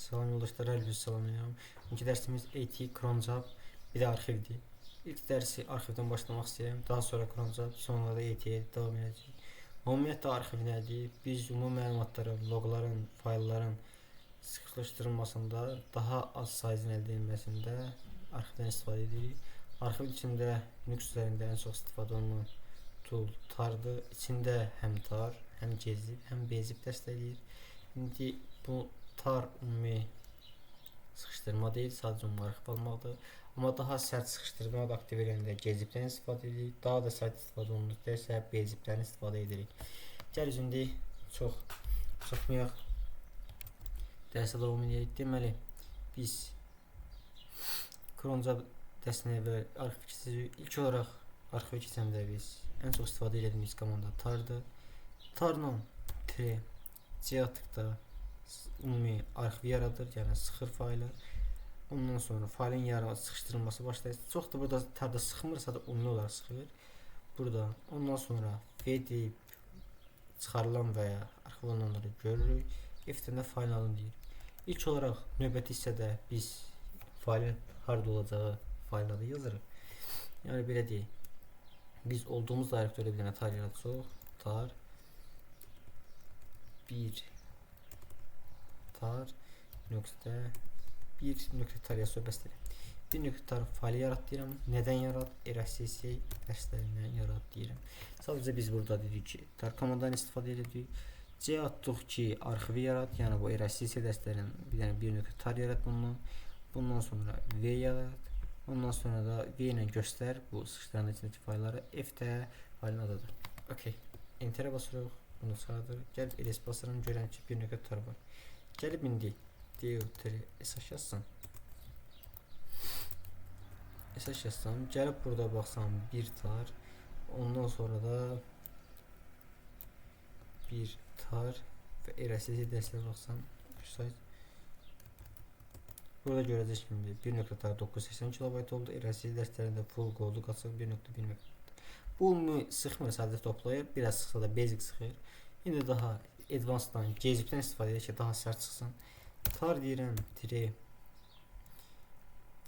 Salam yoldaşlar, hər bir salamlayıram. Bugünkü dərsimiz AT cronjob, bir də arxivdir. İlk dərsi arxivdən başlamaq istəyirəm. Daha sonra cronjob, sonra da AT-yə davam edəcəyik. Ümumiyyətlə arxiv nədir? Biz ümumi məlumatların, loqların, faylların sıxlaşdırılmasında, daha az sayızın əldə edilməsində arxivdən istifadə edirik. Arxiv içində Linux üzərində ən çox istifadə olunan tool tardır. İçində həm tar, həm gezib, həm bezib dəstəkləyir. İndi bu tar ümumi sıxışdırma deyil, sadəcə arxiv almaqdır. Amma daha sərt sıxışdırma da aktiv edəndə gezibdən istifadə edirik. Daha da sərt istifadə olunursa isə bezibdən istifadə edirik. Gəl indi çox çıxmayaq. Dərsə davam edək. Deməli, biz cronjob dəstəyə və arxiv keçirik. İlk olaraq arxiv keçəndə biz ən çox istifadə etdiyimiz komanda tardır. Tarla C atdıqda ümumi arxiv yaradır, yəni sıxır faylı. Ondan sonra faylın sıxışdırılması başlayır. Çox da burada tarda sıxmırsa da ümumi olaraq sıxılır. Burada ondan sonra V deyib çıxarılan və ya arxiv olunanları görürük. F-dən də faylın adını deyirik. İlk olaraq növbəti hissədə biz faylın harda olacağı fayl adı yazırıq. Yəni belə deyək. Biz olduğumuz direktördə bir dənə tar yaradacağıq. Tar 1 tar nöqtə 1 nöqtə tar yazıb bəsdir. Bir nöqtə tar faylı yarat deyirəm. Nədən yarat? RSS dərslərindən yarat deyirəm. Sadəcə biz burada dedik ki, tar komandadan istifadə edirik. C atdıq ki, arxivi yarat, yəni bu RSS dərslərindən bir nöqtə tar yarat bundan. Bundan sonra V yarat. Ondan sonra da V ilə göstər bu sıxışdıran içindəki faylları. F də faylın adıdır. Okay. Enterə basırıq. Bunu çıxardır. Gəlib ls basıram, görəm ki, bir nöqtə tar var. Gəlib indi SH yazsam. SH yazsam, gəlib burada baxsam bir tar. Ondan sonra da bir tar və RSS dərslərə baxsam, burada görəcək şimdi 1.tar 980 KB oldu. RSS dərslərində full qoldu qaçıq 1.1 MB. Bu sıxmır, sadəcə toplayır. Biraz sıxsa da basic sıxır. İndi daha advanced'dan, gezibdən istifadə edir ki, daha sərt çıxsın. Tar deyirəm,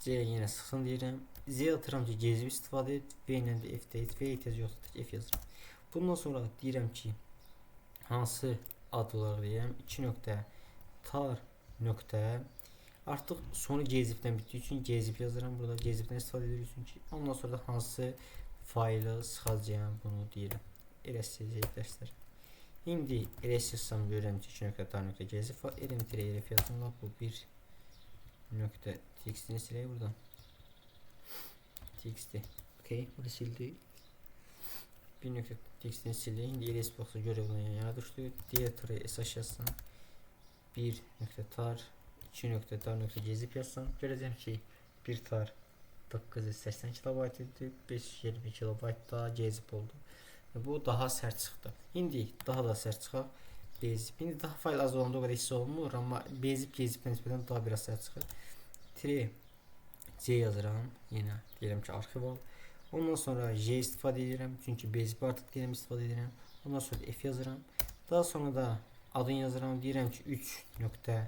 C yenə sıxsın deyirəm. Z atıram ki, gezib istifadə et. V ilə də F deyil. V ehtiyac yoxdur, F yazıram. Bundan sonra deyirəm ki, hansı ad olaraq deyirəm. 2 nöqtə tar nöqtə. Artıq sonu gezibdən bitdiyi üçün gezib yazıram. Burada gezibdən istifadə edirik çünki. Ondan sonra da hansı faylı sıxacağım bunu deyirəm. RSS dərslər. İndi ls yazsam görürəm ki, 2 nöqtə tar nöqtə gezib var. Rf yazdım. Bu bir nöqtə txt'ini silək buradan. Txt. Okay, bunu sildik. Bir nöqtə txt'ini sildik. İndi ls box'u görüb bundan yana düşdü. Diğer sh yazsam. Bir nöqtə tar, 2 nöqtə tar nöqtə gezib yazsam. Görəcəm ki, bir tar 980 KB idi. 520 KB daha gezib oldu. Bu daha sərt çıxdı. İndi daha da sərt çıxaq. Bezib. İndi daha fayl az olanda o qədər hiss olmur, amma bezib gezibdən nisbətən daha biraz sərt çıxır. C yazıram. Yenə deyirəm ki, arxiv al. Ondan sonra J istifadə edirəm. Çünki bezib artıq deyirəm istifadə edirəm. Ondan sonra F yazıram. Daha sonra da adını yazıram. Deyirəm ki, 3 nöqtə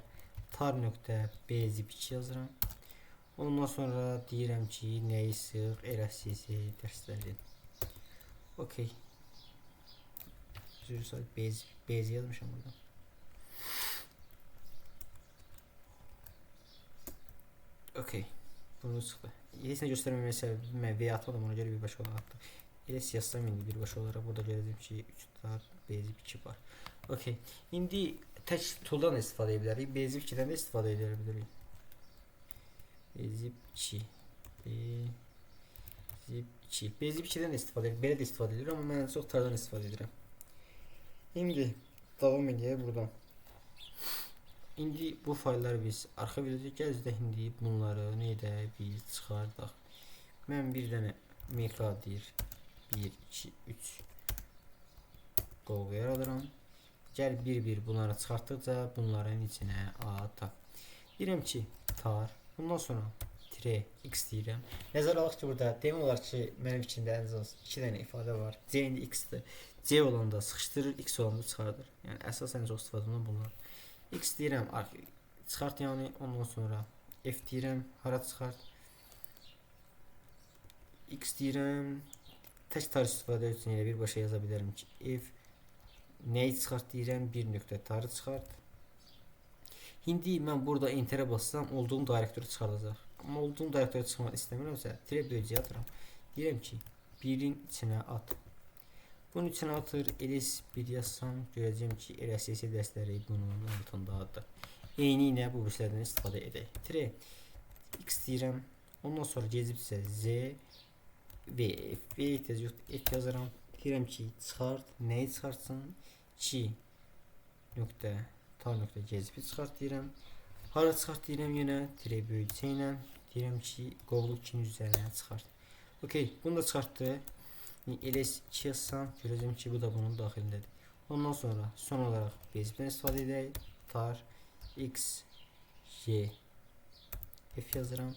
tar nöqtə bezib 2 yazıram. Ondan sonra deyirəm ki, nəyi sıx, RSS dərsləri. Okay. Base yazmışam burada. Okay. Bunu sıxdı. Heç nə göstərməməyə səbəbi mən V atmadım, ona görə bir başa olaraq atdım. LS yazsam indi bir başa olaraq burada görəcəm ki, 3 tar base 2 var. Okay. İndi tək tooldan istifadə edə bilərik. Base 2-dən də istifadə edə bilərik. Base 2. Base 2-dən də istifadə edir. Belə də istifadə edir, amma mən çox tardan istifadə edirəm. İndi davam edək buradan. İndi bu faylları biz arxiv edəcək. Gəl indi bunları nə edək, biz çıxardaq. Mən bir dənə mk deyir 1, 2, 3 qolğu yaradıram. Gəl bir-bir bunları çıxartdıqca bunların içinə ataq. Deyirəm ki, tar. Bundan sonra x deyirəm. Nəzərə alaq ki, burada demək olar ki, mənim içində ən az 2 dənə ifadə var. C indi x-dir. C olanda sıxışdırır, x olanda çıxardır. Yəni əsasən çox istifadə olunan bunlar. X deyirəm, Çıxart yəni ondan sonra F deyirəm, hara çıxart? X deyirəm. Tək tar istifadə üçün elə birbaşa yaza bilərəm ki, F nəyi çıxart deyirəm, bir nöqtə tarı çıxart. İndi mən burada enterə bassam olduğum direktoru çıxardacaq. Amma olduğum direktoru çıxmaq istəmirəmsə, tire bölgəyə atıram. Deyirəm ki, birin içinə at. Bunun içinə atır, ls1 yazsam, görəcəyim ki, LSS dərsləri bunun altındadır. Eyni ilə bu birislərdən istifadə edək. Tire x deyirəm, ondan sonra gezibsə z və f ehtiyac yoxdur, f yazıram. Deyirəm ki, çıxart, nəyi çıxartsın? 2 nöqtə tar nöqtə gezibi çıxart deyirəm. Hara çıxart deyirəm yenə tire bölgəsi ilə. Deyirəm ki, qovluq 2-nin üzərinə çıxart. Okey, bunu da çıxartdı. ls2 yazsam, görəcəm ki, bu da bunun daxilindədir. Ondan sonra son olaraq bezibdən istifadə edək. Tar x y f yazıram.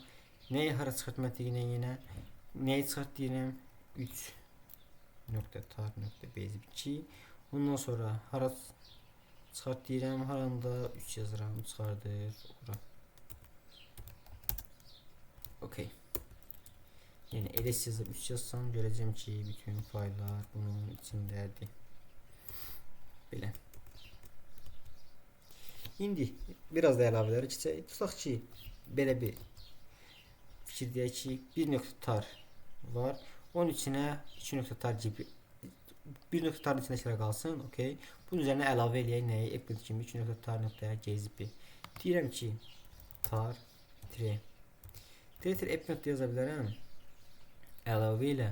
Nəyi hara çıxart məntiqinə yenə? Nəyi çıxart deyirəm? 3 nöqtə tar nöqtə bezib 2. Ondan sonra hara çıxart deyirəm, haranda 3 yazıram, çıxardır, ora. Okey. Yəni ls yazıb 3 yazsam, görəcəm ki, bütün fayllar bunun içindədir. Belə. İndi biraz da əlavələri keçək. Tutaq ki, belə bir fikir deyək ki, bir nöqtə tar var. Onun içinə 2 nöqtə tar gibi bir nöqtə tarın içindəkilə qalsın, okey. Bunun üzərinə əlavə eləyək nəyi? Apple kimi 2 nöqtə tar nöqtəyə gzip. Deyirəm ki, tar tire. Tire app nöqtə yaza bilərəm. Əlavə ilə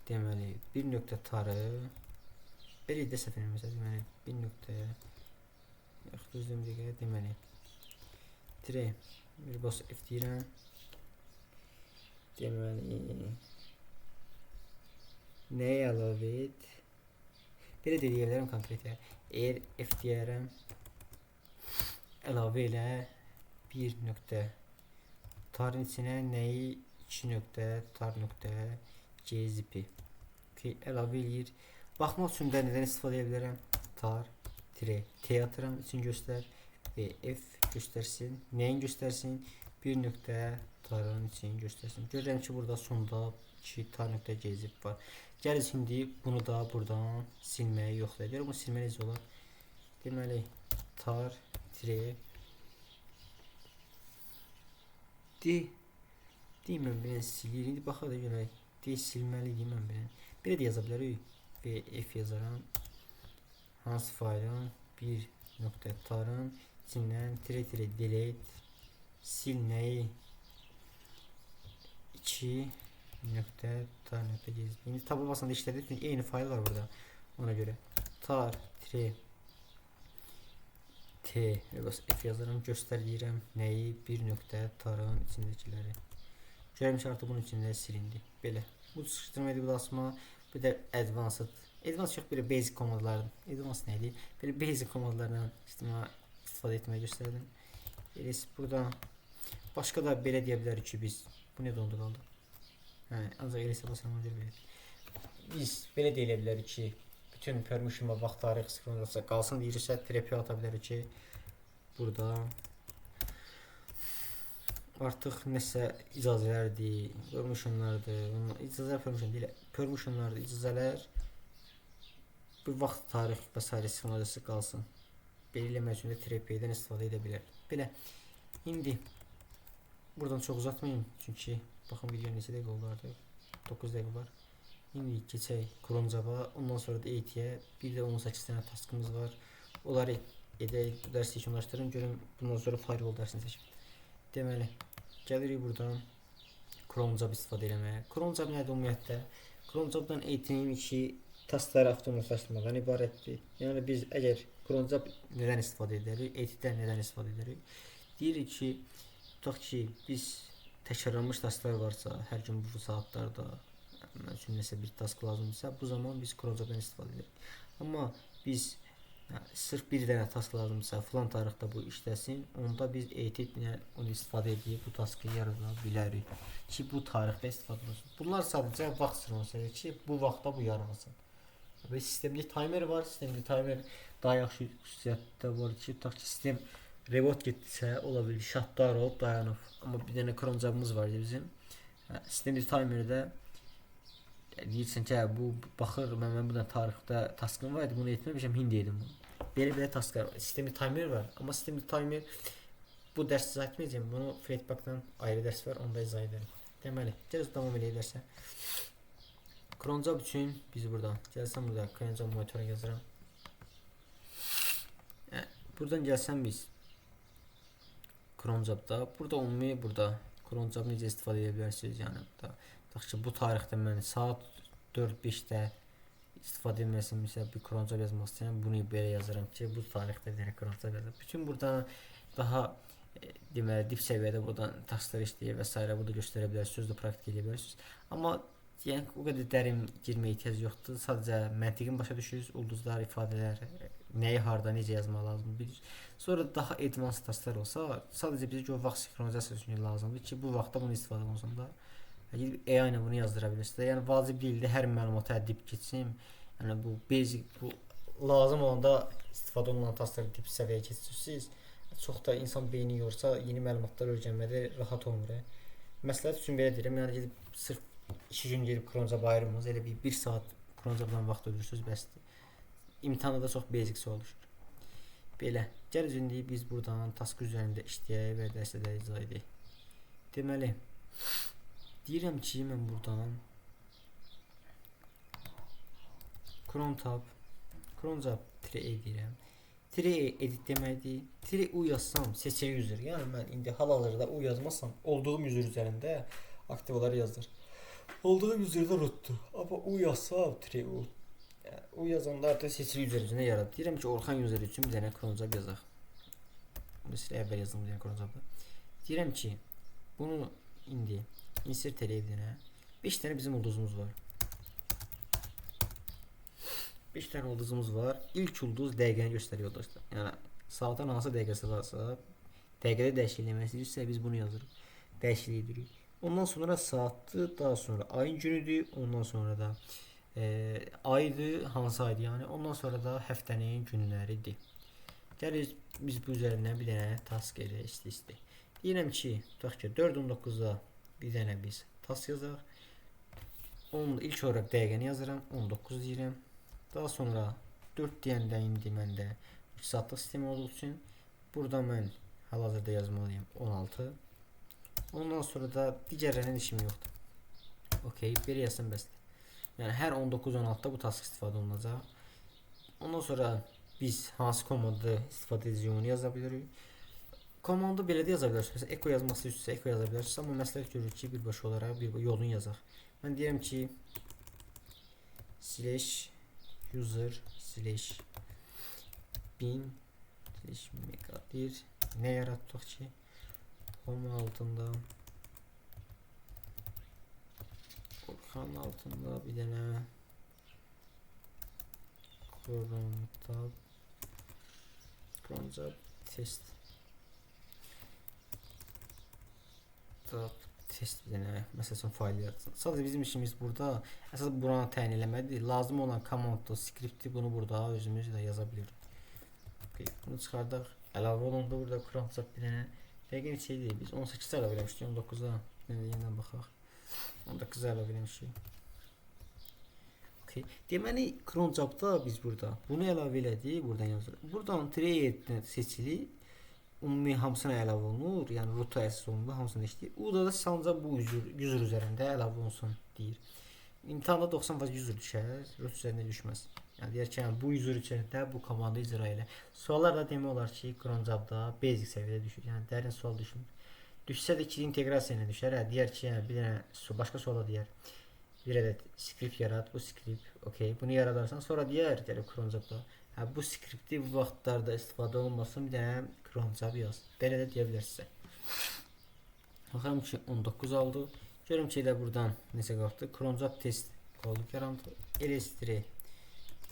deməli bir nöqtə tarı belə də səhv eləmirəmsə, deməli bir nöqtə yaxud deməli tire bir bas f deyirəm. Deməli nəyə əlavə et? Belə də deyə bilərəm konkret. Eğer f deyərəm, əlavə elə bir nöqtə tarın içinə nəyi 2 nöqtə tar nöqtə gzip. Əlavə eləyir. Baxmaq üçün də nədən istifadə edə bilərəm? Tar tire t atıram, üçün göstər və f göstərsin. Nəyin göstərsin? Bir nöqtə tarın için göstərsin. Görürəm ki, burada sonda 2 tar nöqtə gzip var. Gəl şimdi bunu da buradan silməyi yoxlayır. Bunu silmək necə olar? Deməli tar tire deyim mən belə silir. İndi baxaq da görək. Silməli deyim mən belə. Belə də yaza bilərik. Və f yazaram. Hansı faylın bir nöqtə tarın içindən tire delete sil nəyi 2 nöqtə tar nöqtə gzip. İndi taba basanda işlədir. Çünki eyni fayl var burada. Ona görə tar tire t f yazıram, göstər deyirəm nəyi bir nöqtə tarın içindəkiləri. Görürəm ki, artıq bunun içində silindi. Belə. Bu sıxışdırma edib asma. Bir də advanced. Advanced yox, bir basic komandlardır. Advanced nədir? Belə basic komandlardan istifadə etməyi göstərdim. Burada başqa da belə deyə bilərik ki, biz bu nə dondu qaldı? Ancaq eləsə basama görə belə. Biz belə deyə bilərik ki, bütün permission və vaxt tarix sıfırlanırsa qalsın deyirsə, trepi ata bilərik ki, burada artıq nəsə icazələrdir, permissionlardır, icazələr permission deyil, permissionlardır, icazələr bir vaxt tarix və s. sıfırlanırsa qalsın. Belə eləmək üçün də trepidən istifadə edə bilər. Belə, indi buradan çox uzatmayayım, çünki baxın video neçə dəqiqə oldu artıq, 9 dəqiqə var. İndi keçək Chrome Java, ondan sonra da ET-yə, bir də 18 dənə taskımız var. Onları edək, bu dərsi yekunlaşdırın, görün bundan sonra firewall dərsini seçim. Deməli, gəlirik buradan Chrome Java istifadə eləməyə. Chrome Java nədir ümumiyyətlə? Chrome Java-dan eğitim ki, taskları avtomatlaşdırmaqdan ibarətdir. Yəni biz əgər Chrome Java nədən istifadə edərik, ET-dən nədən istifadə edərik? Deyirik ki, tutaq ki, biz təkrarlanmış tasklar varsa, hər gün bu saatlarda mən üçün nəsə bir task lazımdırsa, bu zaman biz Chrome Java-dan istifadə edirik. Amma biz sırf bir dənə task lazımdırsa, filan tarixdə bu işləsin, onda biz ET-dən onu istifadə edib bu taskı yarada bilərik ki, bu tarixdə istifadə olsun. Bunlar sadəcə vaxt sıralaması ki, bu vaxtda bu yaranasın. Və sistemli timer var, sistemli timer daha yaxşı xüsusiyyətdə var ki, tutaq ki, sistem reboot getdisə, ola bilər shutdown olub dayanıb. Amma bir dənə cron job'umuz var bizim. Sistem timerdə deyirsən ki, bu baxır, mən bu da tarixdə taskım var idi, bunu etməmişəm, hindi edim bunu. Belə tasklar var. Sistem timer var, amma sistem timer bu dərs izah etməyəcəm. Bunu Flatpak'dan ayrı dərs var, onda izah edərəm. Deməli, gəlin davam edərsə. Cron job üçün biz buradan, gəlsəm burada cron job monitora yazıram. Buradan gəlsəm biz cron job'da, burada ümumi burada cron job necə istifadə edə bilərsiniz? Yəni da tutaq ki, bu tarixdə mən saat 4-5-də istifadə etməsin, məsələn, bir cron job yazmaq istəyirəm, bunu belə yazıram ki, bu tarixdə bir cron job yazıram. Bütün burada daha deməli dip səviyyədə buradan tasklar işləyir və s. burada göstərə bilərsiniz, də praktik edə bilərsiniz. Amma yəni o qədər dərin girməyə ehtiyac yoxdur. Sadəcə məntiqin başa düşürsüz, ulduzlar, ifadələr, nəyi harda, necə yazmaq lazımdır bilirsiniz. Sonra daha advanced tasklar olsa, sadəcə bizə o vaxt sinxronizasiyası üçün lazımdır ki, bu vaxtda bunu istifadə olunsun da. Yəni AI ilə bunu yazdıra bilirsiniz. Yəni vacib deyildi hər məlumata dip keçsin. Yəni bu basic, bu lazım olanda istifadə olunan taskları dip səviyyəyə keçirsiniz. Çox da insan beyni yorsa, yeni məlumatlar öyrənmədə rahat olmur. Məsləhət üçün belə deyirəm, yəni gedib sırf 2 gün gedib cron job ayırmaz, elə bir 1 saat cron jobdan vaxt öldürürsüz, bəsdir. İmtahanda da çox basic sual düşür. Belə, gəl indi biz buradan task üzərində işləyək və dərsdə izah edək. Deməli, deyirəm ki, mən buradan cron job tire deyirəm. Tire edit deməkdir. Tire u yazsam seçə user. Yəni mən indi hal-hazırda u yazmasam, olduğum user üzərində aktiv olaraq yazdır. Olduğum userdə rootdur. Amma u yazsam tire u. Yəni, u yazanda artıq seçili user üzərində yaradır. Deyirəm ki, Orxan user üçün bir dənə cron job yazaq. Mesela əvvəl yazdım bir dənə cron jobda. Deyirəm ki, bunu indi insert eləyib bir dənə. 5 dənə bizim ulduzumuz var. 5 tane ulduzumuz var. İlk ulduz dəqiqəni göstərir yoldaşlar. Yəni saatın hansı dəqiqəsi varsa, dəqiqədə dəyişiklik etmək istəyirsə biz bunu yazırıq. Dəyişiklik edirik. Ondan sonra saatdır, daha sonra ayın günüdür, ondan sonra da aydır, hansı aydır yəni. Ondan sonra da həftənin günləridir. Gəlir biz bu üzərindən bir dənə task eləyək istəyək. Deyirəm ki, tutaq ki 4:19-da bir dənə biz task yazaq. Onun ilk olaraq dəqiqəni yazıram, 19 deyirəm. Daha sonra 4 deyəndə indi məndə 3 saatlıq sistemi olduğu üçün burada mən hal-hazırda yazmalıyım 16. Ondan sonra da digərlərinin işim yoxdur. Okey, bir yazsam bəsdir. Yəni hər 19-16-da bu task istifadə olunacaq. Ondan sonra biz hansı komandı istifadə edəcəyik onu yaza bilirik. Komandı belə də yaza bilərsiniz. Mesela echo yazması üstsə echo yaza bilərsiniz. Amma məsləhət görürük ki, birbaşa olaraq bir yolunu yazaq. Mən deyirəm ki /user /bin/megadir nə yaratdıq ki home altında Orxan altında bir dənə cron job test bir dənə məsələn fayl yaratsın. Sadəcə bizim işimiz burada əsas buranı təyin eləmədir. Lazım olan komandda, skripti bunu burada özümüz də yaza bilirik. Okay, bunu çıxardaq. Əlavə olundu burada cron job bir dənə. Dəqiq şey deyil. Biz 18-də əlavə eləmişdik, 19-da. Yeniden baxaq. 19-da əlavə eləmişik. Okay. Deməli cron jobda biz burada bunu əlavə elədik, buradan yazırıq. Buradan trade seçili ümumi hamısına əlavə olunur, yəni ruta əsas olunur, hamısını işləyir. O da sadəcə bu user üzərində əlavə olunsun deyir. İmtahanda 90% user düşər, root üzərində düşməz. Yəni deyir ki, bu user içərisində bu komandı icra elə. Suallar da demək olar ki, cron jobda basic səviyyədə düşür. Yəni dərin sual düşmür. Düşsə də ki, inteqrasiya ilə düşər. Deyir ki, yəni bir dənə başqa suala deyər. Bir ədəd skript yarat, bu skript, okey. Bunu yaradarsan, sonra deyər, gəlib cron jobda. Bu skripti bu vaxtlarda istifadə olunmasın, bir dənə cron job yaz. Belə də deyə bilərsiniz. Baxıram ki 19 aldı. Görürüm ki elə buradan necə qalxdı. Cron job test qolub yarandı. ls-3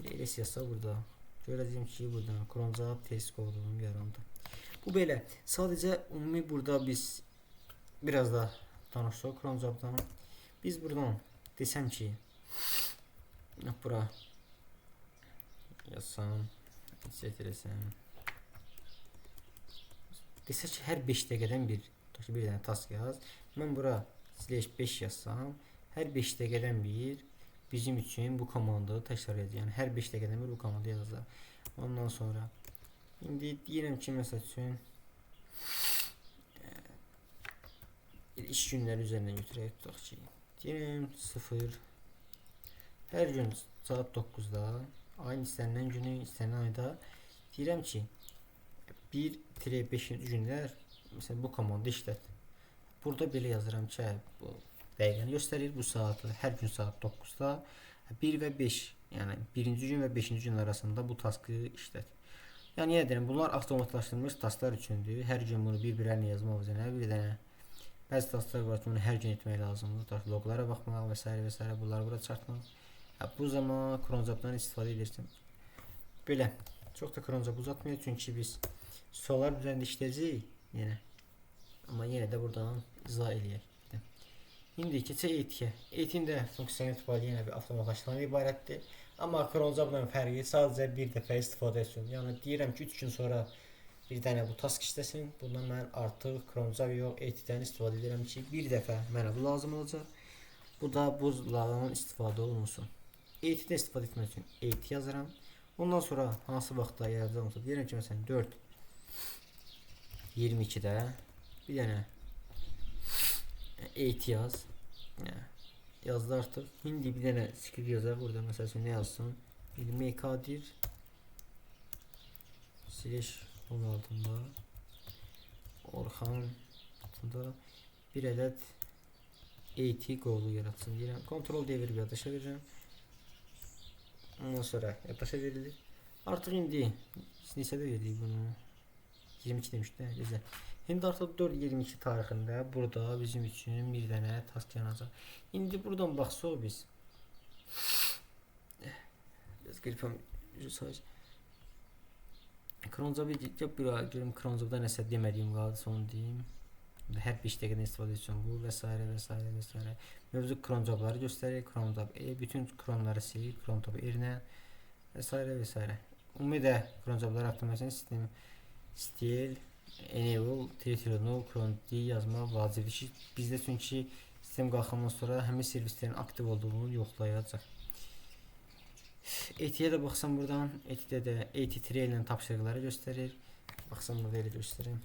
ls yazsa burada görəcəyim ki buradan cron job test qolub yarandı. Bu belə. Sadəcə ümumi burada biz biraz da danışsaq cron jobdan. Biz buradan desəm ki bura yazsam set eləsəm. Desə ki, hər 5 dəqiqədən bir dənə task yaz. Mən bura /5 yazsam, hər 5 dəqiqədən bir bizim üçün bu komandı təkrar edəcək. Yəni hər 5 dəqiqədən bir bu komandı yazacaq. Ondan sonra indi deyirəm ki, məsəl üçün iş günləri üzərindən götürək, tutaq ki, deyirəm 0 hər gün saat 9-da ayın istənilən günü, istənilən ayda deyirəm ki 1-5-ci günlər məsələn bu komandı işlət. Burada belə yazıram ki, bu dəqiqəni göstərir, bu saatı hər gün saat 9-da 1 və 5, yəni 1-ci gün və 5-ci gün arasında bu taskı işlət. Yəni yenə deyirəm, bunlar avtomatlaşdırılmış tasklar üçündür. Hər gün bunu bir-birlərinə yazmaq üzrə bir dənə bəzi tasklar var ki, bunu hər gün etmək lazımdır. Loglara baxmaq və s. və s. bunları bura çıxartmaq. Bu zaman cronjob-dan istifadə edirsən. Belə, çox da cronjob uzatmıyor çünki biz suallar üzərində işləyəcəyik yenə. Amma yenə də buradan izah eləyək. İndi keçək AT-yə. AT-in də funksiyon etibarı yenə bir avtomatlaşdırmadan ibarətdir. Amma cronjob-la fərqi sadəcə bir dəfə istifadə etsin. Yəni deyirəm ki, 3 gün sonra bir dənə bu task işləsin. Bundan mən artıq cronjob yox, AT-dən istifadə edirəm ki, bir dəfə mənə bu lazım olacaq. Bu da bu lardan istifadə olunsun. AT-də istifadə etmək üçün AT yazıram. Ondan sonra hansı vaxtda yaradacağımsa deyirəm ki, məsələn 4:22-də bir dənə AT yaz. Yazdı artıq. İndi bir dənə script yazaq. Burada məsəl üçün nə yazsın? mkadir /home altında Orxan altında bir ədəd AT qovluq yaratsın deyirəm. Ctrl D verib yaddaşa verirəm. Ondan sonra yaddaşa verilir. Artıq indi neçədə verdik bunu? 22 demişdi. Güzel. İndi artıq 4:22 tarixində burada bizim üçün bir dənə task yanacaq. İndi buradan baxsaq biz qripam sayı cronjob-u görüm cronjob-da nəsə demədiyim qaldı, onu deyim. Hər 5 dəqiqədən istifadə edəcəm bu və s. və s. və s. Mövcud cronjob-ları göstərir. Cronjob bütün cronları silir. Cronjob erinə və s. və s. Ümumiyyətlə cronjob-ları avtomasyon sistemi stil enable treatment cron D yazmaq vacibdir ki, bizdə çünki sistem qalxandan sonra həmin servislərin aktiv olduğunu yoxlayacaq. AT-yə də baxsam buradan, AT-də də AT3 ilə tapşırıqları göstərir. Baxsam burada elə göstərim.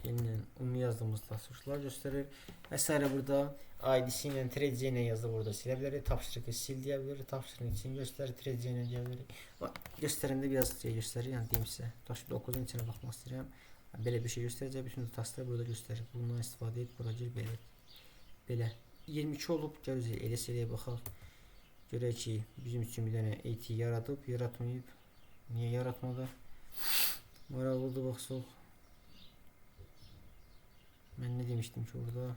ilə ümumi yazdığımız tapşırıqlar göstərir. Və s. burada IDC ilə TRC ilə yazdı, burada silə bilərik. Tapşırıqı sil deyə bilərik. Tapşırıq için göstərir. TRC ilə deyə bilərik. Göstərəndə biraz şey göstərir. Yəni deyim sizə. Daşı 9-un içinə baxmaq istəyirəm. Belə bir şey göstərəcək. Bütün tasklar burada göstərir. Bundan istifadə et. Bura gir belə. Belə 22 olub. Gələcək elə seriyə baxaq. Görək ki, bizim üçün bir dənə AT yaradıb, yaratmayıb. Niyə yaratmadı? Maraqlıdır baxsaq. Ben ne demiştim ki orada?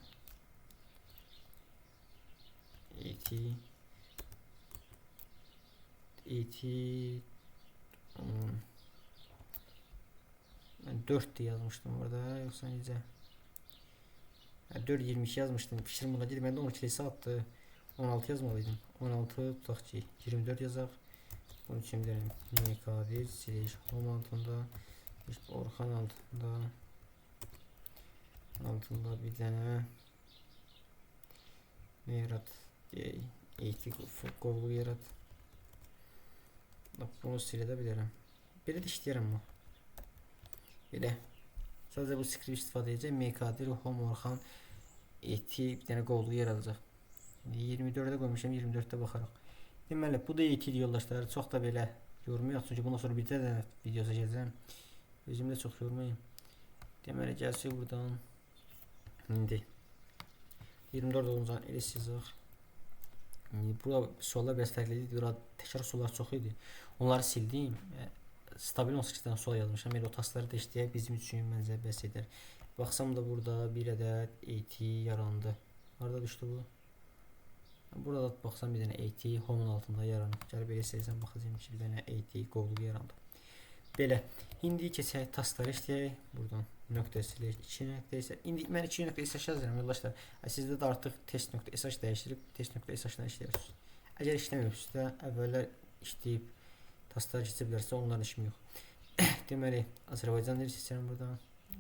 Ben 4 diye yazmıştım orada, yoksa nece? 4:22 yazmıştım. Fikrim buna değil. Ben de 12 attı. 16 yazmalıydım. 16 tutakçı. 24 yazaq. Bunun için derim. mkadir /home altında Orxan altında bir dənə ne yarat? AT qovluq yarat. Bunu silə də bilərəm. Belə də işləyərəm bu. Belə. Sadəcə bu script istifadə edəcək. mkadir home Orxan AT bir dənə qovluq yaradacaq. 24-də qoymuşam, 24-də baxaraq. Deməli, bu da AT yoldaşlar. Çox da belə yormayaq. Çünki bundan sonra bir dənə video çəkəcəm. Özümdə çox yormayayım. Deməli, gəlsək buradan. İndi 24 olunca elə yazaq. Burada suallar biraz fərqlidir. Burada təkrar suallar çox idi. Onları sildim. Stabil 18 dənə sual yazmışam. Elə o taskları da işləyək bizim üçün məncə bəs edər. Baxsam da burada bir ədəd AT yarandı. Harada düşdü bu? Burada baxsam bir dənə AT home altında yaranıb. Gəlib elə silsəm baxacağım ki, bir dənə AT qovluq yarandı. Belə. İndi keçək taskları işləyək. Buradan nöqtə silir. 2 nöqtə isə. İndi mən 2 nöqtə sh yazıram yoldaşlar. Sizdə də artıq test.sh dəyişdirib test.sh-dan işləyirsiniz. Əgər işləməyibsinizsə, əvvəllər işləyib tasklar keçə bilərsə onların işim yox. Deməli Azərbaycan dili seçirəm buradan.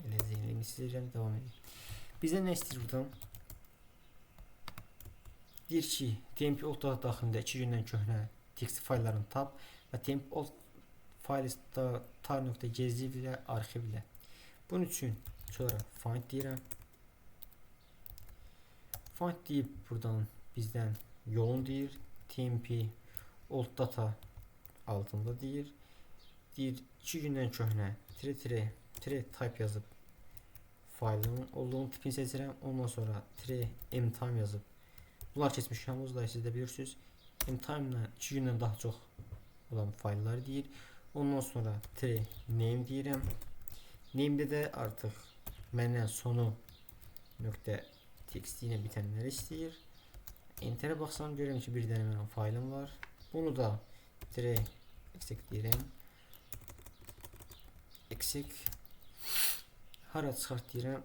Elə zeynəliyini seçirəm, devam edək. Bizdən nə istəyir buradan? Deyir ki, temp.old daxilində 2 gündən köhnə text fayllarını tap və temp.old faylda tar.gz ilə arxivlə. Bunun üçün sonra find deyirəm. Find deyib buradan bizdən yolun deyir. Tempi old data altında deyir. Deyir 2 gündən köhnə type yazıb faylın olduğunu tipini seçirəm. Ondan sonra mtime yazıb. Bunlar keçmiş kamuzlar siz də bilirsiniz. Mtime ilə 2 gündən daha çox olan fayllar deyir. Ondan sonra name deyirəm. Name'də də artıq məndən sonu .txt ilə bitənləri istəyir. Enter'ə baxsam görürəm ki, bir dənə mənim faylım var. Bunu da exec deyirəm. Exec hara çıxart deyirəm.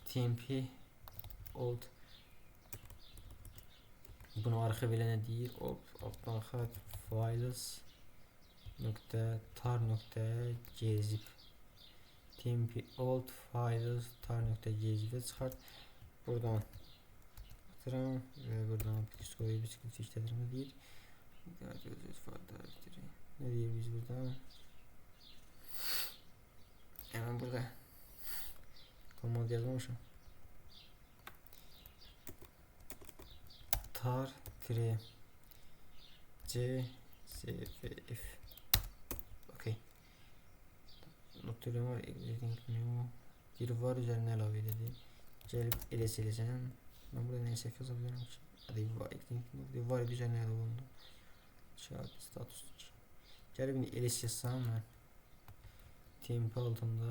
/temp old bunu arxiv elə nə deyir? Altdan xətt files .tar.gzip tempi old files tar.gzip'e çıxart. Buradan atıram və buradan pixkoyu bisküvit işlədirmə deyir. Ne deyir biz buradan? Hemen burada komand yazmamışım. tar -cff okey. Notlarım var. Bir var üzerine əlavə edildi. Gəlib elə siləcəm. Ben burada nə səhv yaza bilərəm ki? Var üzerine əlavə olundu. Şart status. Gəlib elə yazsam mən. Temp altında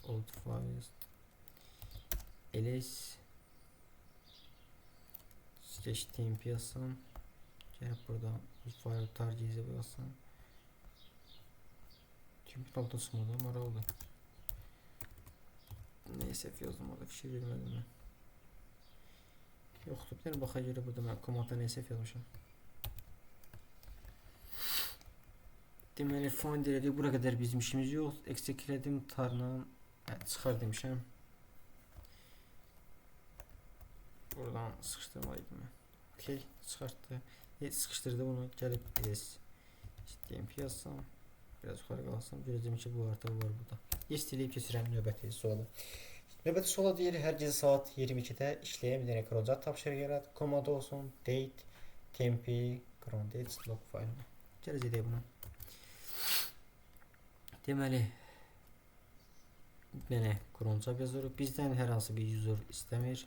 old files ls /temp yazsam. Gəlib burada file tar.gzip yazsam. Temp altında çıxmadı, maraqlı. Neyse yazdım orada fikir vermədim mən. Yoxdur, bir dənə baxa görə burada mən komandda neyse yazmışam. Deməli find elədik, bura qədər bizim işimiz yox. Exec elədim tarla çıxar demişəm. Buradan sıxışdırmalıydım mən. Okey, çıxartdı. Sıxışdırdı bunu, gəlib /temp yazsam. Biraz yuxarı qalsam, görəcəm ki, bu artıq var burada. İstəyib keçirəm növbəti suala. Növbəti suala deyir, hər gecə saat 22-də işləyən bir dənə croncat tapşırıq yarat. Komanda olsun, date, tempi, cron date, log file. Gələcək deyək bunu. Deməli, bir dənə croncat yazırıq. Bizdən hər hansı bir user istəmir.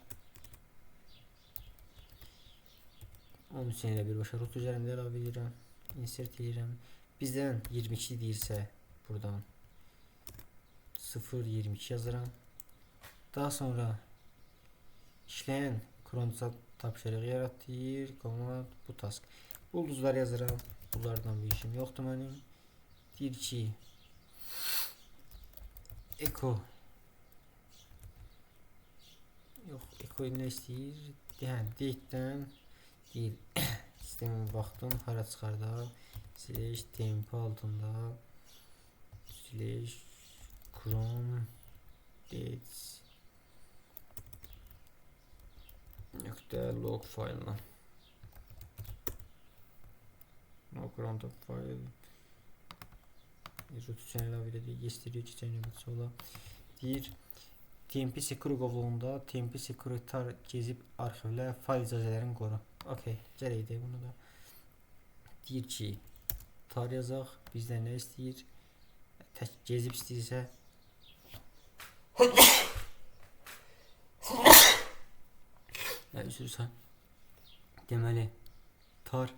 Onun üçün elə birbaşa root üzərində əlavə edirəm. Insert edirəm. Bizdən 22 deyirsə buradan 0.22 yazıram. Daha sonra işləyən croncat tapşırığı yarat deyir. Command bu task. Ulduzlar yazıram. Bunlardan bir işim yoxdur mənim. Deyir ki echo yox, echo nə istəyir? Date'dən deyir sistemin vaxtın hara çıxardaq /temp altında /cron dates .log faylı no cron file root üçün əlavə edək, istəyirik ki, növbəti ola. Deyir tempi secure qovluğunda tempi secure tar.gzip arxivlə fayl icazələrini qoru. Okey, gələk deyək bunu da. Deyir ki, tar yazaq, bizdən nə istəyir? Tək gzip istəyirsə üzrsə deməli tar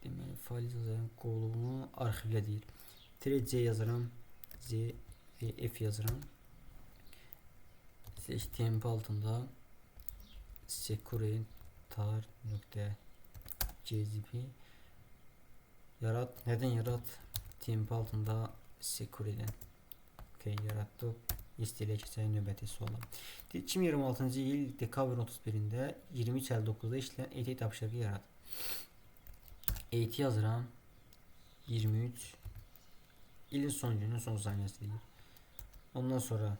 deməli fayl icazələrin qovluğunu arxivlə deyir. C yazıram, z və f yazıram. Temp altında secure tar.gzip yarat. Nədən yarat? Temp altında secure'dən. Okey, yaratdıq. listeyle keçən növbəti suala. 2026-cı il dekabrın 31-də 23:59-da işləyən ET tapşırığı yaradı. ET yazıram. 23 ilin son gününün son saniyesi deyil. Ondan sonra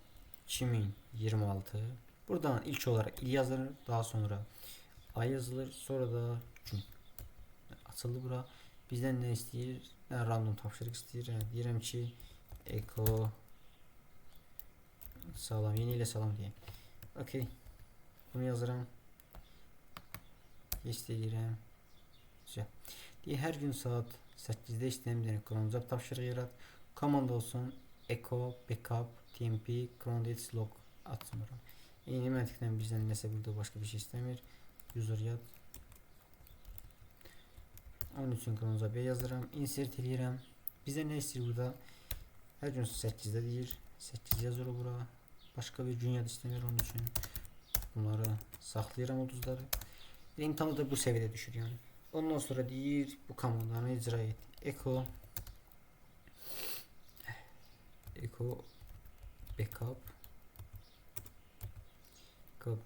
2026. Buradan ilk olarak il yazılır. Daha sonra ay yazılır. Sonra da gün. Açıldı bura. Bizden ne istəyir? Random tapşırıq istəyir. Deyirəm ki Eko salam. Yeni ile salam diyeyim. Okey. Bunu yazıram. İstəyirəm. Güzel. Hər gün saat 8-də işləyən bir dənə cron tapşırığı yarat. Komanda olsun echo backup tmp cron log atmıram. Eyni məntiqlə bizdən nəsə burada başqa bir şey istəmir. User yad. Onun üçün cron yazıram. Insert edirəm. Bizə nə istəyir burada? Hər gün 8-də deyir. 8 yazır bura. Başqa bir gün yad istəmir onun üçün. Bunları saxlayıram ulduzları. İmtihanı da bu seviyede düşür yani. Ondan sonra deyir bu komandanı icra et. Echo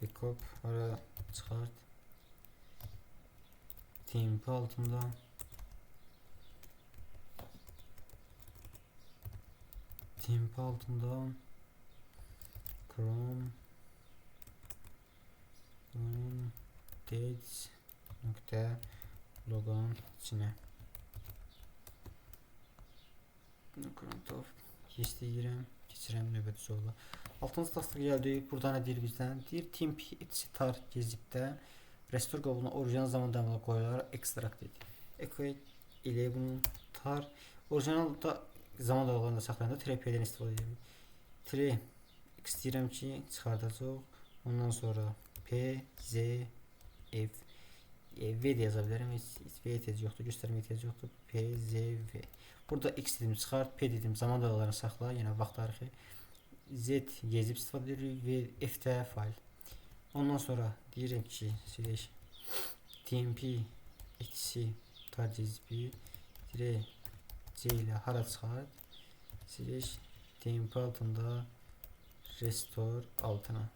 backup ara çıxart. Tempi altında Chrome dates nokta logon içine istəyirəm. Keçirəm növbəti suala. 6-cı tasdiq gəldi. Burada nə deyir bizdən? Deyir temp tar gezibdə restore qovuluna orijinal zaman daimində qoyularaq ekstrakt edir. Eko ilə bunu tar orijinalda zaman daimində saxlayanda -p'dən istifadə edilir. İstəyirəm ki çıxardacaq. Ondan sonra p z f v de yaza bilərəm. V ehtiyac yoxdur. Göstərmə ehtiyac yoxdur. P z v. Burada x dedim çıxart, p dedim zaman dairələrini saxla, yəni vaxt tarixi. Z gezib istifadə edirik və f-də fayl. Ondan sonra deyirəm ki slash tmp eksi tar gezibi c ilə hara çıxart slash tmp altında restore altına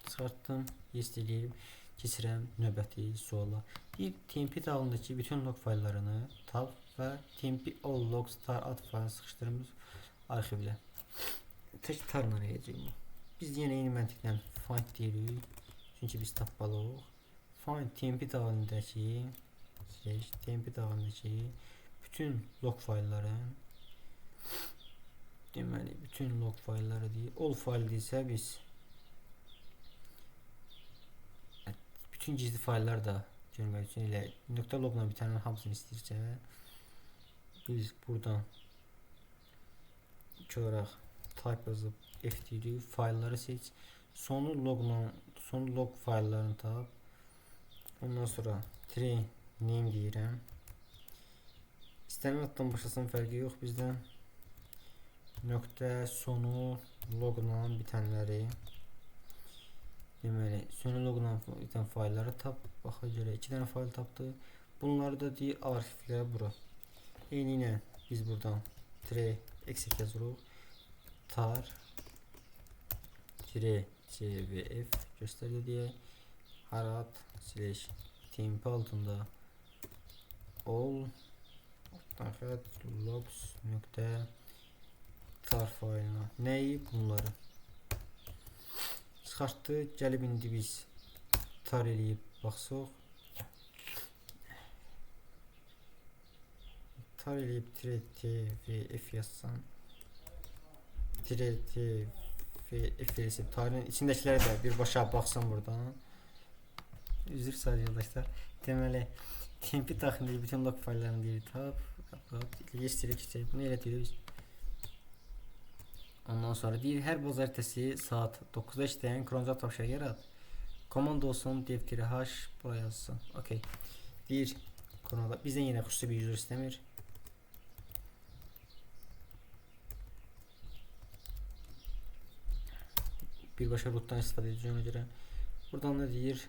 çıxartdım. Yes eləyirəm. Keçirəm növbəti suala. Tmp dağındakı bütün log fayllarını tab və tmp all logs tar ad faylını sıxışdırmış arxivlə. Tək tarla edəcəyim bu. Biz yenə eyni məntiqlə find deyirik. Çünki biz tapmalıyıq. Find tmp dağındakı bütün log faylların deməli bütün log faylları deyil. All fayl isə biz bütün gizli fayllar da görmək üçün elə .logla bitənin hamısını istəyirsə biz buradan ilk olaraq type yazıb f deyirik, faylları seç, sonu log fayllarını tap, ondan sonra tree name deyirəm. İstənilən addan başlasın fərqi yox bizdən. Nöqtə sonu logla bitənləri deməli sonu logla bitən faylları tap. Baxa görə 2 dənə fayl tapdı. Bunları da deyir arxivlə bura. Eyni ilə biz buradan tree exec yazırıq. Tar cvf göstərilir deyə harat slash tmp altında all logs nöqtə tar faylına nəyi bunları çıxartdı. Gəlib indi biz tar eləyib baxsaq. Tar eləyib tvf yazsam. tvf eləyib tarın içindəkiləri də birbaşa baxsam buradan. Üzr istəyirəm yoldaşlar. Deməli tempi daxilindəki bütün log fayllarını deyir tab. İstəyirik ki bunu elə deyirik. Ondan sonra deyir hər bazar ertəsi saat 9-da işləyən cron tapşırığı yarat. Komanda olsun dev-h buraya yazsın. Okey. Deyir cronda bizdən yenə xüsusi bir user istəmir. Birbaşa rootdan istifadə edəcəyinə görə. Buradan da deyir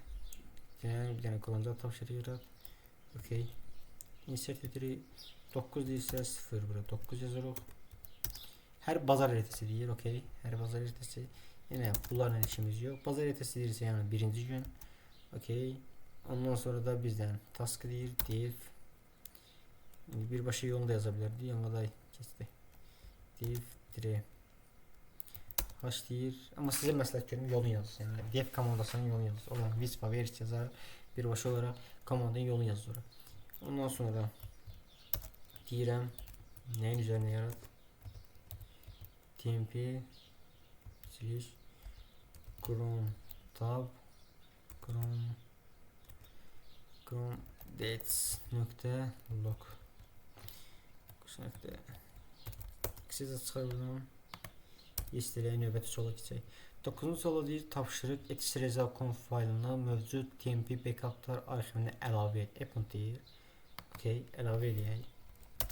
bir dənə cron tapşırığı yarat. Okey. Insert edirik. 9 deyirsə 0 bura 9 yazırıq. Hər bazar ertəsi deyir, okey. Hər bazar ertəsi. Yenə bunlarla işimiz yox. Bazar ertəsi deyirsə, yəni birinci gün. Okey. Ondan sonra da bizdən task deyir, div. Birbaşa yolunu da yaza bilərdik, amma da keçdi. Div dire. H deyir. Amma sizə məsləhət görüm yolunu yazın. Yəni dev komandasının yolunu yazın. Oradan Vispa Verisk yazar. Birbaşa olaraq komandanın yolunu yazır ora. Ondan sonra deyirəm nəyin üzərinə yarat? TMP slash cron tab cron dates nöqtə log nöqtə qısaca çıxar buradan istəyilən növbəti sola keçək. 9-cu sola deyir tapşırıq xresal.conf faylına mövcud TMP backuplar arxivini əlavə et. Append deyir. Okey, əlavə edək.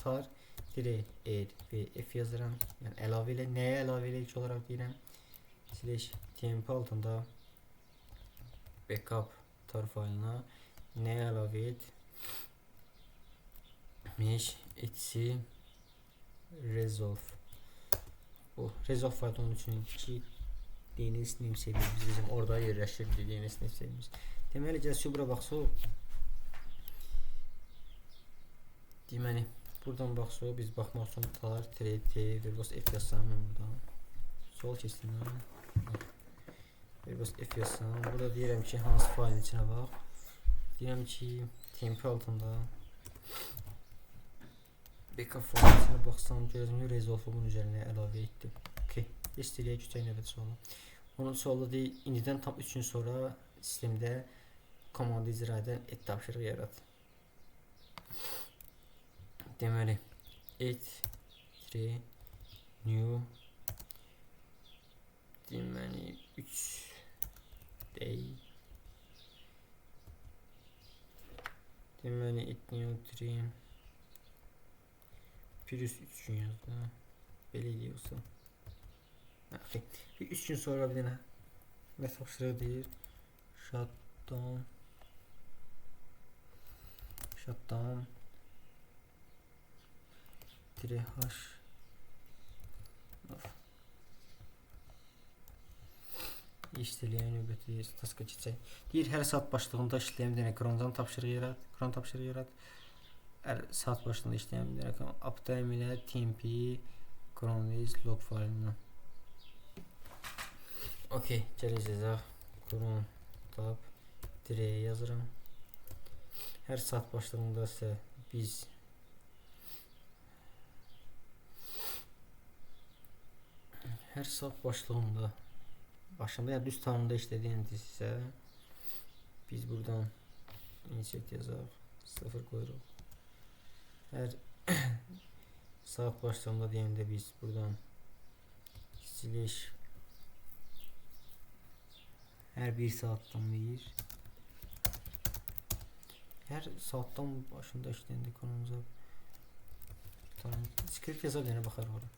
Tar direkt add və f yazıram. Yəni əlavə elə, nəyə əlavə elə ilk olaraq deyirəm. Slash TMP altında backup tar faylına nəyə əlavə et? Mesh etc resolve. Bu resolve faylı onun üçün ki DNS name serverimiz bizim orada yerləşir DNS name serverimiz. Deməli gəlsə bura baxsaq. Deməli buradan baxsaq biz baxmaq üçün tar t verbos f yazsam buradan. Sol keçdim. Verbos f yazsam. Burada deyirəm ki hansı faylın içinə bax. Deyirəm ki TMP altında backup faylın içinə baxsam görəcəm ki resolve bunun üzərinə əlavə etdim. Okay. İstəyək küçək növbəti sualı. Onun sualı deyil, indidən tam 3 gün sonra sistemdə komanda icra edən et tapşırığı yarat. Deməli, et new deməli 3 day deməli et new 3 plus 3 gün yazdı. Belə ediyorsa. Okay. Bir 3 gün sonra bir dənə və tapşırığı deyir. Shutdown -h İşləyən növbəti taska keçək. Deyir hər saat başlığında işləyən bir dənə crondan tapşırığı yarat. Cron tapşırığı yarat. Hər saat başlığında işləyən bir dənə uptime ilə tmp cron log faylını. Okey, gələcək. Cron tab dirəyə yazıram. Hər saat başlığında isə biz hər saat başlığında yəni düz tanımda işlədiyinizsə biz buradan insert yazaq, 0 qoyuruq. Hər saat başlığında deyəndə biz buradan slash hər bir saatdan deyir. Hər saatdan başında işləyəndə konumuza skript yazaq, yəni baxar ora.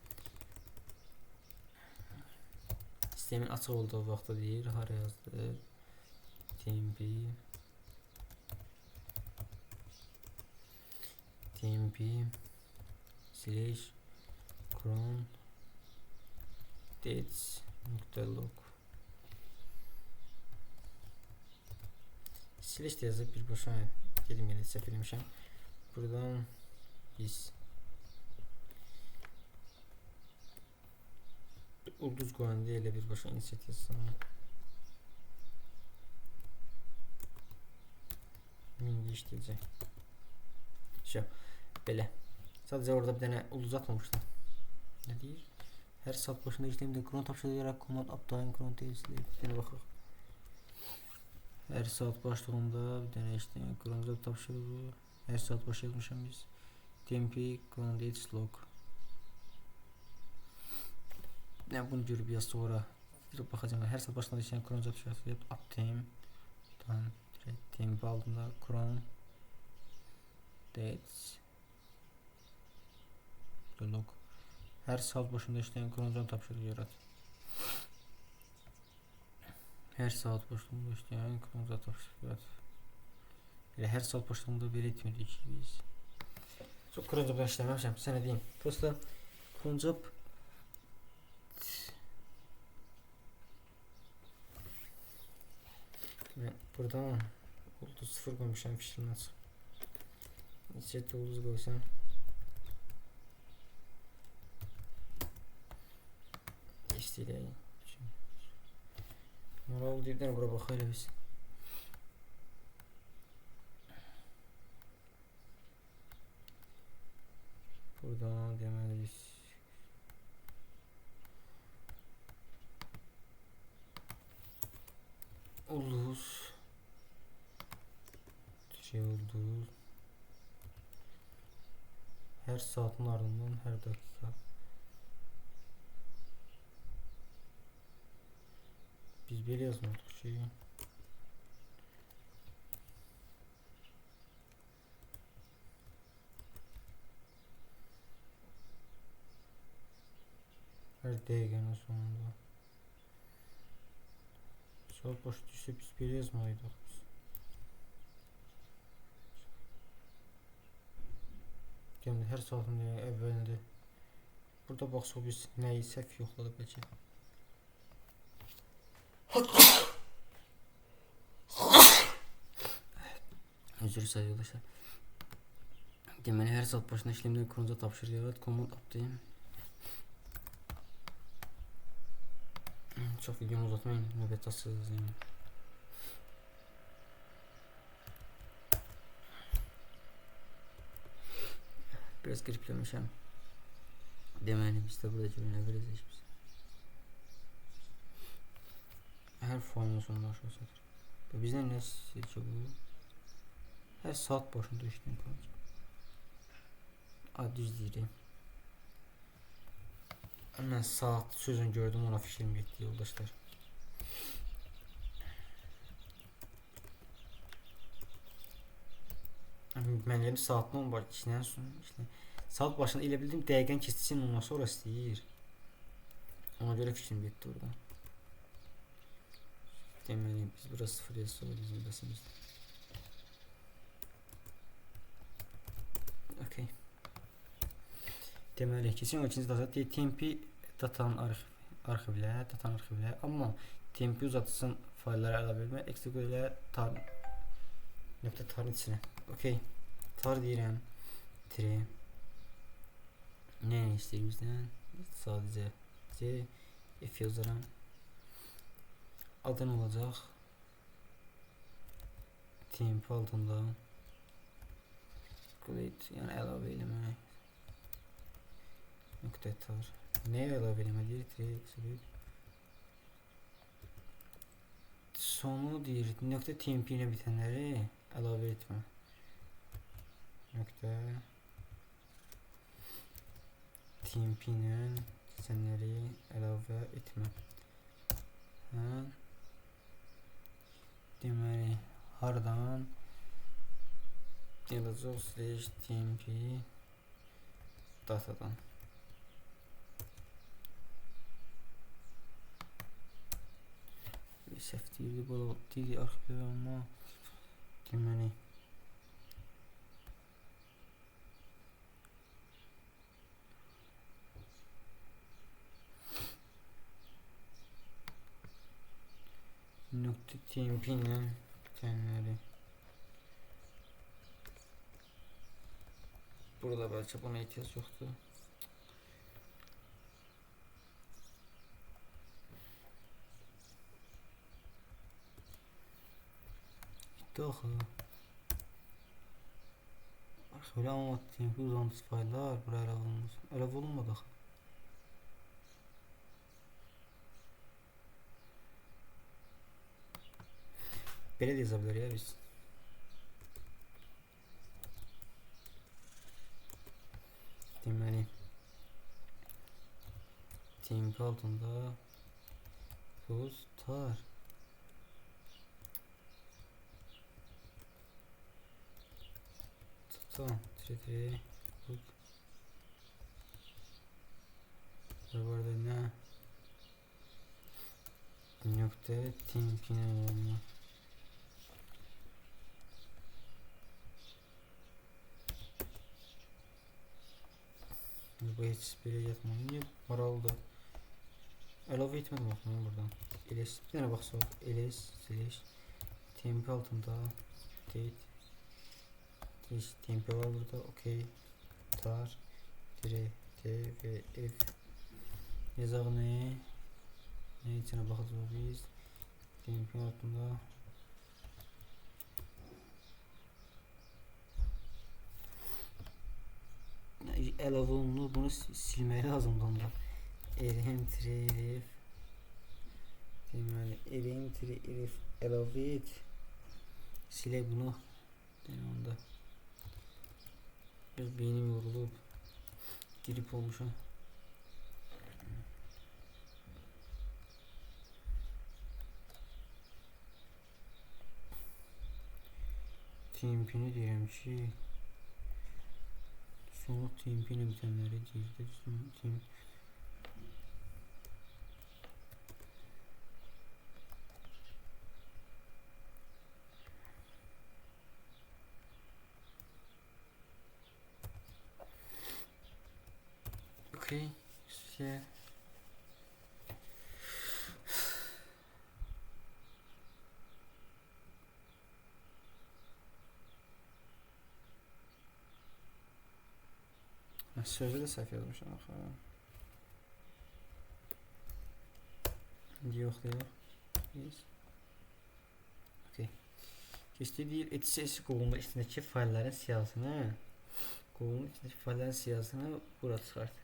Sistemin açıq olduğu vaxtda deyir, hara yazdı? tmp slash cron dates.log slash də yazıb birbaşa gedim yenə səhv eləmişəm. Buradan biz ulduz qoyanda elə birbaşa insert yazsam. İndi işləyəcək. Belə. Sadəcə orada bir dənə ulduz atmamışdım. Nə deyir? Hər saat başında işləyəndə cron tapşırığı yarat command uptime cron dates-lə bir dənə baxaq. Hər saat başlığında bir dənə işləyən cron tapşırığı. Hər saat başı yazmışam biz. tmp cron dates log. Yəni bunu görüb yaz sonra baxacağım. Hər saat başında işləyən cron tapşırığı uptime tmp altında cron dates log. Hər saat başında işləyən cron tapşırığı yarat. Hər saat başlığında işləyən cron tapşırığı yarat. Elə hər saat başlığında belə etmirdik ki biz. Çox cron işləməmişəm. Sənə deyim. Prosta cron Ben buradan ulduz 0 koymuşam fikrimden çık. Neçə ulduz qoysam istəyirəm. Moral deyirlər bura baxayıq biz. Buradan deməli ulduz ulduz her saatin ardından her dakika biz böyle yazmadık şeyi. Her dəqiqənin sonunda saat başı düşsə biz belə yazmalıydık biz. Yəni hər saatin əvvəlində burada baxsaq biz nəyi səhv yoxladıq bəlkə. Özür dilərim arkadaşlar. Deməli hər saat başına işlemdən kurumca tapşırıq yarat, komand update. Çok videomu uzatmayın, nöbet tasarız yani. Biraz griplemişim. Deməli biz de burada cümle verəcəyik biz. Her failin sonunda aşağı satır. Bizden ne seçiyor bu? Her saat başında işlem kalacak. Düz deyirəm. Mən saat sözünü gördüm, ona fikrim getdi yoldaşlar. Mən yəni saatın 10 işləyən sonra saat başında elə bildim dəqiqən keçsin ondan sonra istəyir. Ona görə fikrim getdi orada. Deməli biz biraz 0 yazsaq bizim. Okay. Deməli keçin ikinci data tempi datanın arxivlə, amma tempi uzatsın failləri əlavə etmə, ekstrakod ilə tarın içinə. Okay. Tar deyirəm. Nə istəyir bizdən? Sadəcə F yazaram. Adın olacaq. Tempi altında create, yəni əlavə eləmək. Nöqtə tar. Nəyə əlavə eləmək deyir? Sonu deyir, nöqtə tempi ilə bitənləri əlavə etmə. Nöqtə tempi ilə keçənləri əlavə etmə. Deməli, hardan yazacaq slash tempi datadan. Səhv deyirdi, bu deyir arxivlər, amma deməli nöqtə tempi ilə bitənləri. Burada bəlkə buna ehtiyac yoxdur. Daxil arxivlə amma tempi uzantısı faillər bura əlavə olunmadı axı. Belə də yaza bilərik ya biz. Deməli tempi altında tar. Tamam, bu arada ne? Nöqtə tempinə olma. Bu heç belə yatmalı. Niyə maraldı? Əlavə etmədim baxın buradan. ls bir dənə baxsaq. ls slash TMP altında date TMP var burada. Okey. Tar dire T ve F yazaq ne içine baxacağıq biz. TMP altında əlavə olunur. Bunu silmək lazımdır onda. Rm-rf deməli rm-rf əlavə et. Silək bunu. Deməli onda biraz beynim yorulub. Grip olmuşam. TMP-ni deyirəm ki sonra TMP ilə bitənləri deyirdi. Okay, yeah. Sözü də səhv yazmışam axı. Yoxdur. Yes. Okay. Keçdik deyir etc qovluğunda içindəki faylların siyahısını bura çıxart.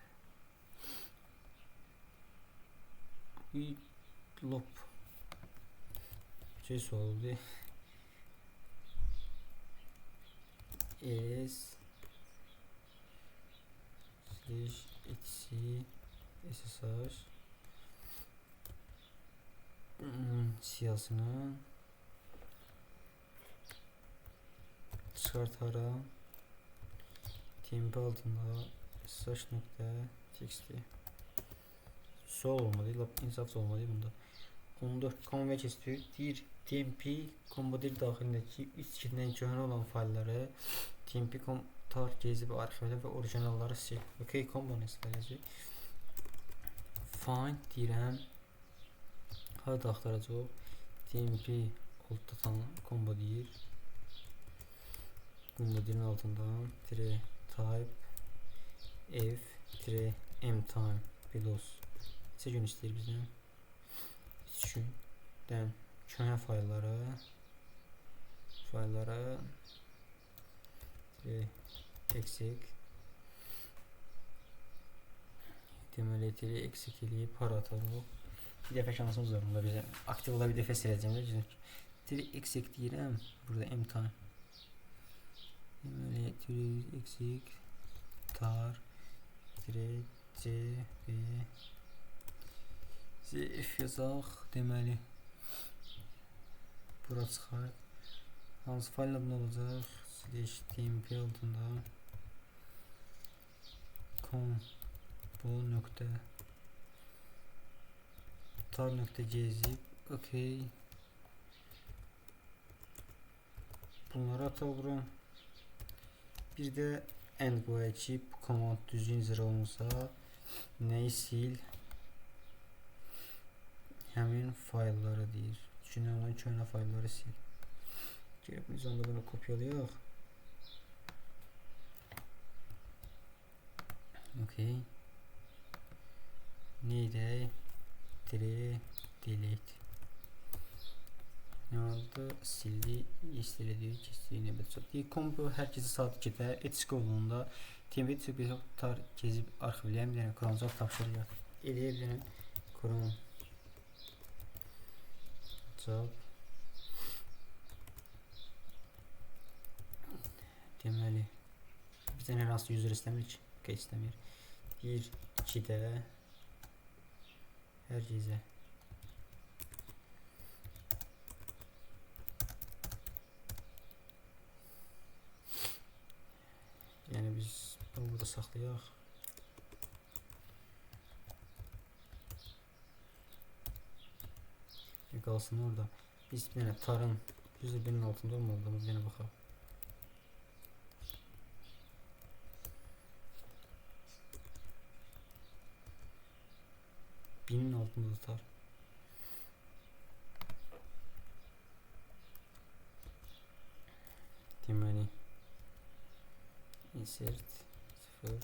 Lop şey oldu. S /etc SSH siyahısını çıkartarak TMP altında SSH.txt sol olmadı, insaf olmadı bunda. 14 konveç istiyor. Deyir TMP kombodir daxilindəki 3-2-dən köhnə olan faylları TMP tar gezib arxivlə və orijinalları sil. Okay, kombonu istəyəcək. Find deyirəm. Harada axtaracaq? TMP alt kombo deyir. Kombodirin altından type f mtime belows. Neçə gün istəyir bizdən? 3 gündən köhnə fayllara exec deməli exec eləyib para atarıq. Bir dəfə şansımız var bunda bizə. Aktiv ola bir dəfə siləcəm də. Exec deyirəm. Burada mtime. Deməli exec tar cb zf yazaq. Deməli bura çıxart. Hansı fayl adını olacaq? TMP altında combo tar.gzip okey. Bunları atıyorum. Bir də end qoyaq ki bu komand düzgün icra olunsa nəyi sil? Həmin faylları deyir. Düşünə olan köhnə faylları sil. Gəlib biz onda bunu kopyalayaq. Okay. Neydi? Delete. Ne oldu? Sildi. İstediği kestiğini bir kombo herkese saat 2'de etik olduğunda TMP bir tar gezip arxivləyən bir dənə Chrome job tapşırıyor. Eləyə bir dənə Chrome job deməli bizdən hər hansı user istəmir ki, istəmir. 1-2-də hər gecə yəni biz bunu burada saxlayaq. Qalsın orada. Biz bir dənə tarın %1'in altında olmalıdır. Bir dənə baxaq. Binin altında tutar. insert 0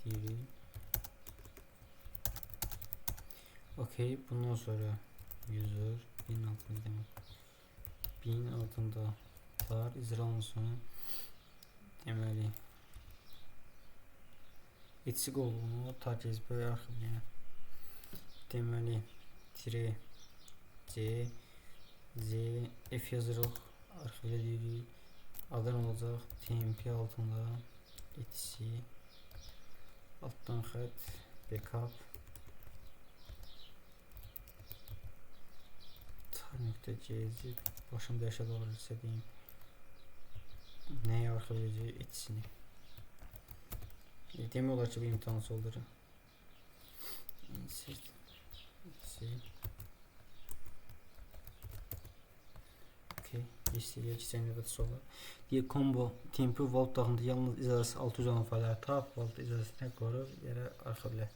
2 değil. Okey, bundan sonra user 1000 altında demek. 1000 altında tar izradan sonra deməli eksik olduğunu tar cezbə arxivləyə. Deməli tire c z f yazırıq, arxivlə deyirik. Adan olacaq tmp altında etc altdan xətt backup tar.cz başım dəyişə doğru istədiyim nəyə arxivləyəcək etisini. Demək olar ki, bu imtahan solduru. Insert okey, istəyə keçən növbəti sola. Deyək combo tempi vault daxilində yalnız icazəsi 600 olan faylları tap, vault icazəsinə qoru, yerə arxivlə.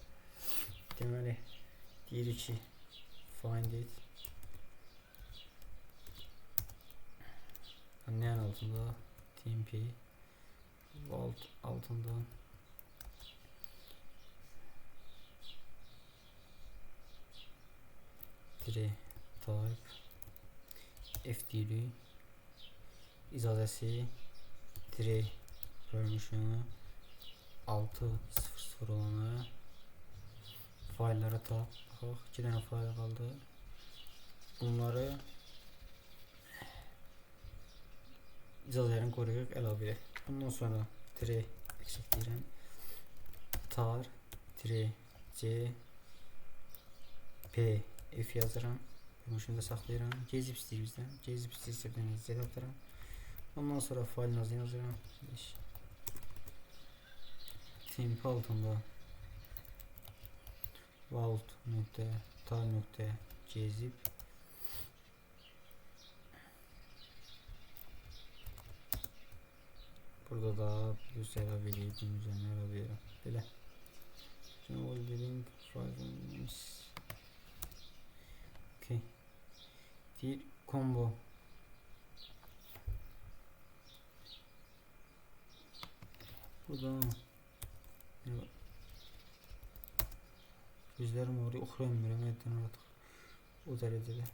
Deməli deyirik ki, find it nəyin altında tempi vault altında type f deyirik, icazəsi permissionu 600 olana fayllara tap. Baxaq, 2 dənə fayl qaldı. Bunları icazələrini qoruyuruq, əlavə edək. Bundan sonra eksik deyirəm. tar c p f yazıram. Permissionu da saxlayıram. Gezib istəyir bizdən. Gezib istəyirsə bir dənə z atıram. Ondan sonra faylın adını yazıram. Temp altında vault.tar.gzip burada da düz əlavə edib üzərinə əlavə edirəm. Belə. Link files. Okay. Deyir combo burada gözlərim oraya oxuyamıyorum, həddən artıq o dərəcədə.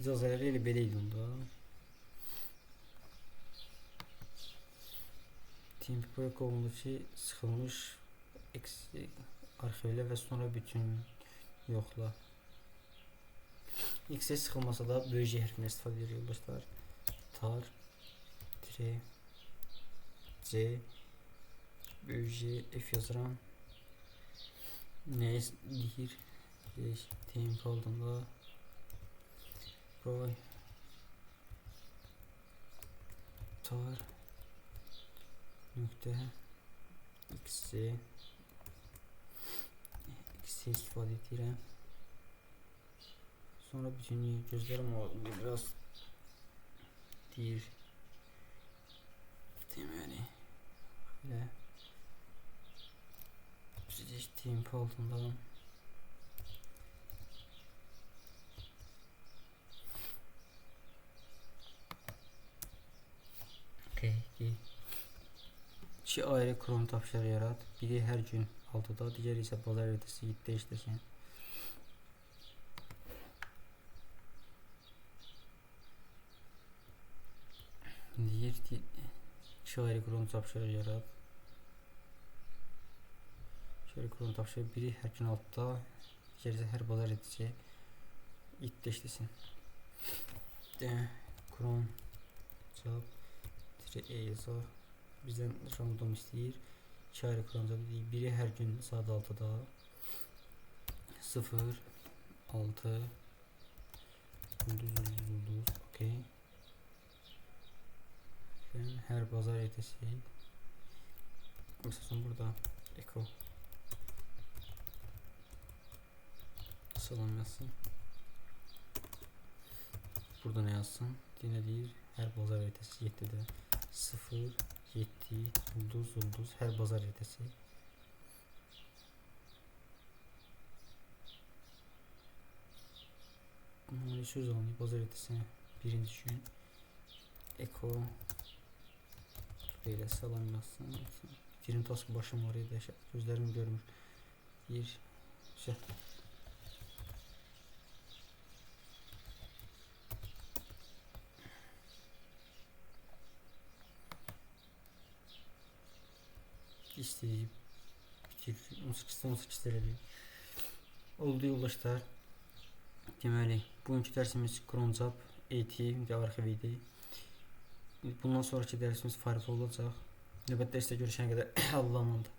İcazələri elə belə idi onda. Tempi proyekt olundu ki, sıxılmış arxivlə və sonra bütün yoxla. X sıxılmasa da böyük J hərfinə istifadə edir yoldaşlar. Tar c böyük J f yazıram. Nə deyir? Tempi altında Proy tar nöqtə x istifadə edirəm. Sonra bütün gözlərim biraz deyir. Deməli belə tempi altında İki ayrı Chrome tapşırığı yarat. Biri hər gün 6'da, digəri isə bazar ertəsi 7'də işləsin. Deyir ki, iki ayrı Chrome tapşırığı yarat. Şöyle Chrome tapşırığı biri hər gün 6'da, digəri isə hər bazar ertəsi 7'də işləsin. Chrome cevap yazar. Bizden random istəyir. 2 ayrı Chrome cevabı deyir. Biri hər gün saat 6'da 0 6 ulduz okey. Hər bazar ertəsi məsələn burada echo salam yazsın. Burada ne yazsın? Yine deyir hər bazar ertəsi 7'də 0 7 ulduz hər bazar ertəsi söz alınıyor. Bazar ertəsinə birinci gün. Eko belə salam yazsın. Birin task başım var idi. Gözlərim görmür. Bir şey. İstəyib bitir 18 elədik. Oldu yoldaşlar. Deməli, bugünkü dərsimiz Cronjob AT arxiv idi. Bundan sonraki dərsimiz Firefly olacaq. Növbəti dərsdə görüşənə qədər Allah'a emanet.